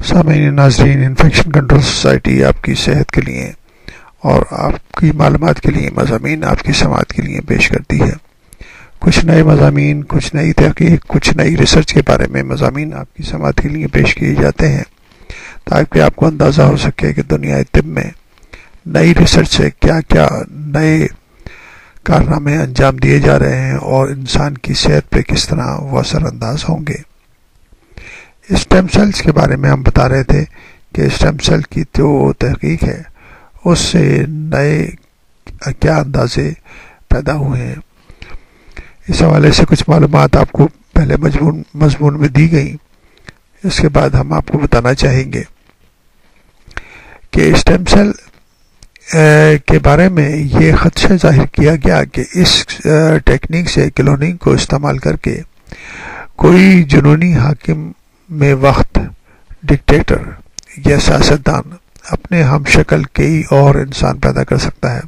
سامعین ناظرین، infection control society آپ کی صحت کے لیے اور آپ کی معلومات کے لیے مضامین آپ کی سماعت کے لیے پیش کرتی ہے۔ کچھ نئے مضامین، کچھ نئی تحقیق، کچھ نئی ریسرچ کے بارے میں مضامین آپ کی سماعت کے لیے پیش کیے جاتے ہیں تاکہ آپ کو اندازہ ہو سکے کہ دنیا طب میں نئی ریسرچ سے کیا کیا نئے کارنامے انجام دیے جا رہے ہیں اور انسان کی صحت پہ کس طرح وہ اثر انداز ہوں گے۔ اسٹیم سیلز کے بارے میں ہم بتا رہے تھے کہ اسٹیم سیل کی جو تحقیق ہے اس سے نئے کیا اندازے پیدا ہوئے ہیں۔ اس حوالے سے کچھ معلومات آپ کو پہلے مضمون میں دی گئی۔ اس کے بعد ہم آپ کو بتانا چاہیں گے کہ اسٹیم سیل کے بارے میں یہ خدشہ ظاہر کیا گیا کہ اس ٹیکنیک سے کلوننگ کو استعمال کر کے کوئی جنونی حاکم میں وقت ڈکٹیٹر یا سیاستدان اپنے ہم شکل کئی اور انسان پیدا کر سکتا ہے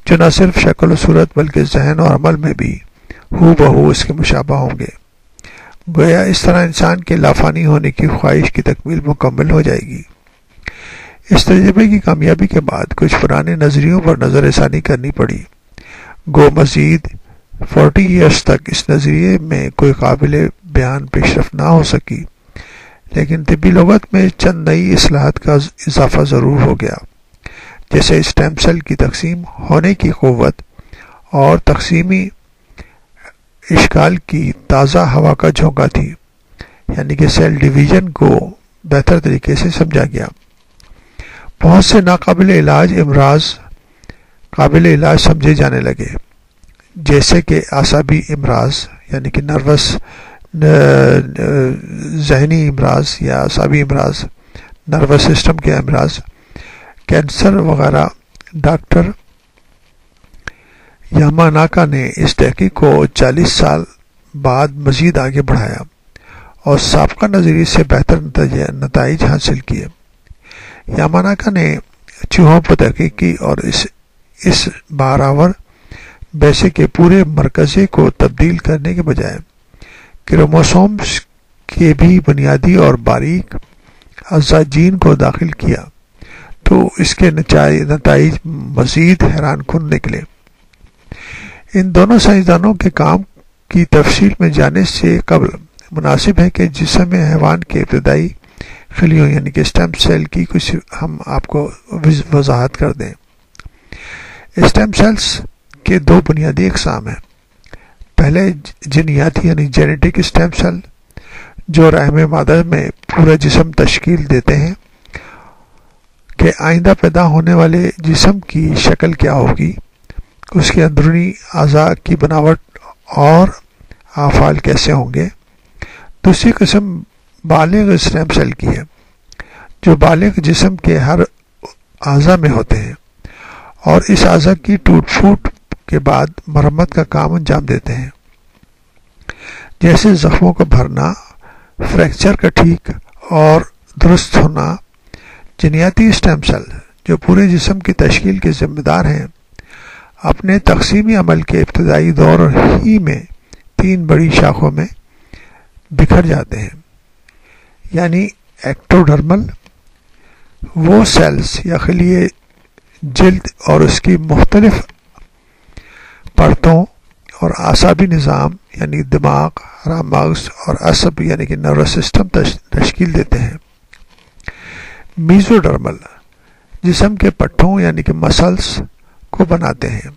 جو نہ صرف شکل و صورت بلکہ ذہن اور عمل میں بھی ہو بہو اس کے مشابہ ہوں گے۔ گویا اس طرح انسان کے لافانی ہونے کی خواہش کی تکمیل مکمل ہو جائے گی۔ اس تجربے کی کامیابی کے بعد کچھ پرانے نظریوں پر نظر ثانی کرنی پڑی۔ گو مزید 40 ایئرز تک اس نظریے میں کوئی قابل بیان پیش رفت نہ ہو سکی، لیکن طبی لغت میں چند نئی اصطلاحات کا اضافہ ضرور ہو گیا، جیسے اسٹیم سیل کی تقسیم ہونے کی قوت اور تقسیمی اشکال کی تازہ ہوا کا جھونکا تھی، یعنی کہ سیل ڈویژن کو بہتر طریقے سے سمجھا گیا۔ بہت سے ناقابل علاج امراض قابل علاج سمجھے جانے لگے، جیسے کہ اعصابی امراض یعنی کہ نروس ذہنی امراض یا اعصابی امراض، نروس سسٹم کے امراض، کینسر وغیرہ۔ ڈاکٹر یاماناکا نے اس تحقیق کو 40 سال بعد مزید آگے بڑھایا اور سابقہ نظریے سے بہتر نتائج حاصل کیے۔ یاماناکا نے چوہوں پر تحقیق کی اور اس باراور بیسے کے پورے مرکزے کو تبدیل کرنے کے بجائے کروموسومز کے بھی بنیادی اور باریک اعضاء جین کو داخل کیا تو اس کے نتائج مزید حیران کن نکلے۔ ان دونوں سائنسدانوں کے کام کی تفصیل میں جانے سے قبل مناسب ہے کہ جسم حیوان کے ابتدائی خلیوں یعنی کہ اسٹیم سیل کی کچھ ہم آپ کو وضاحت کر دیں۔ اسٹیم سیلز کے دو بنیادی اقسام ہیں۔ پہلے جینیاتی یعنی جینیٹک اسٹیم سیل جو رحم مادر میں پورا جسم تشکیل دیتے ہیں کہ آئندہ پیدا ہونے والے جسم کی شکل کیا ہوگی، اس کے اندرونی اعضاء کی بناوٹ اور افعال کیسے ہوں گے۔ دوسری قسم بالغ اسٹیم سیل کی ہے جو بالغ جسم کے ہر اعضاء میں ہوتے ہیں اور اس اعضاء کی ٹوٹ پھوٹ کے بعد مرمت کا کام انجام دیتے ہیں، جیسے زخموں کا بھرنا، فریکچر کا ٹھیک اور درست ہونا۔ جینیاتی اسٹیم سیل جو پورے جسم کی تشکیل کے ذمہ دار ہیں اپنے تقسیمی عمل کے ابتدائی دور ہی میں 3 بڑی شاخوں میں بکھر جاتے ہیں، یعنی ایکٹوڈرمل وہ سیلز یا خلیے جلد اور اس کی مختلف پرتوں اور اعصابی نظام یعنی دماغ، حرام مغز اور عصب یعنی کہ نروس سسٹم تشکیل دیتے ہیں۔ میزوڈرمل جسم کے پٹھوں یعنی کہ مسلز کو بناتے ہیں۔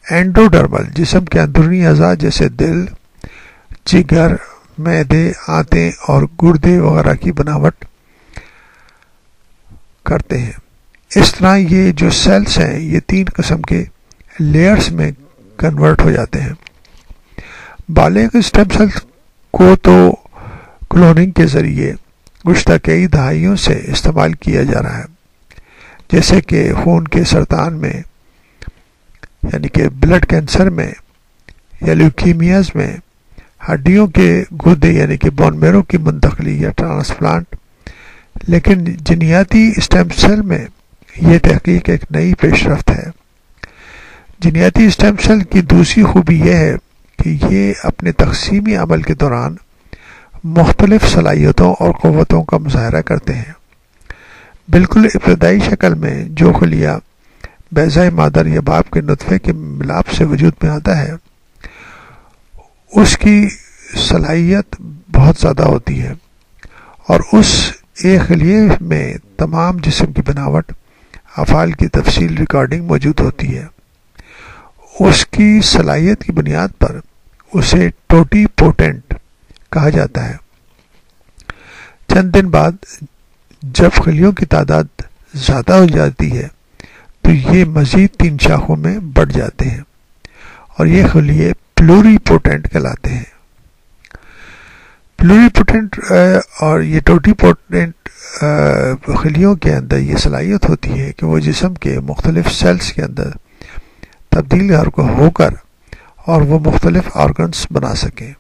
اینڈوڈرمل جسم کے اندرونی اعضاء جیسے دل، جگر، معدے، آنتیں اور گردے وغیرہ کی بناوٹ کرتے ہیں۔ اس طرح یہ جو سیلز ہیں یہ 3 قسم کے لیئرز میں کنورٹ ہو جاتے ہیں۔ بالغ اسٹیم سیل کو تو کلوننگ کے ذریعے گزشتہ کئی دہائیوں سے استعمال کیا جا رہا ہے، جیسے کہ خون کے سرطان میں یعنی کہ بلڈ کینسر میں یا لیوکیمیاز میں، ہڈیوں کے گردے یعنی کہ بون میرو کی منتقلی یا ٹرانسپلانٹ۔ لیکن جینیاتی اسٹیم سیل میں یہ تحقیق ایک نئی پیش رفت ہے۔ جینیاتی اسٹیم سیل کی دوسری خوبی یہ ہے کہ یہ اپنے تقسیمی عمل کے دوران مختلف صلاحیتوں اور قوتوں کا مظاہرہ کرتے ہیں۔ بالکل ابتدائی شکل میں جو خلیہ بیضۂ مادر یا باپ کے نطفے کے ملاپ سے وجود میں آتا ہے اس کی صلاحیت بہت زیادہ ہوتی ہے، اور اس ایک خلیے میں تمام جسم کی بناوٹ، افعال کی تفصیل ریکارڈنگ موجود ہوتی ہے۔ اس کی صلاحیت کی بنیاد پر اسے ٹوٹی پوٹنٹ کہا جاتا ہے۔ چند دن بعد جب خلیوں کی تعداد زیادہ ہو جاتی ہے تو یہ مزید 3 شاخوں میں بڑھ جاتے ہیں اور یہ خلیے پلوری پوٹنٹ کہلاتے ہیں۔ پلوری پوٹنٹ اور یہ ٹوٹی پوٹنٹ خلیوں کے اندر یہ صلاحیت ہوتی ہے کہ وہ جسم کے مختلف سیلز کے اندر تبدیل ہو کر اور وہ مختلف آرگنز بنا سکیں۔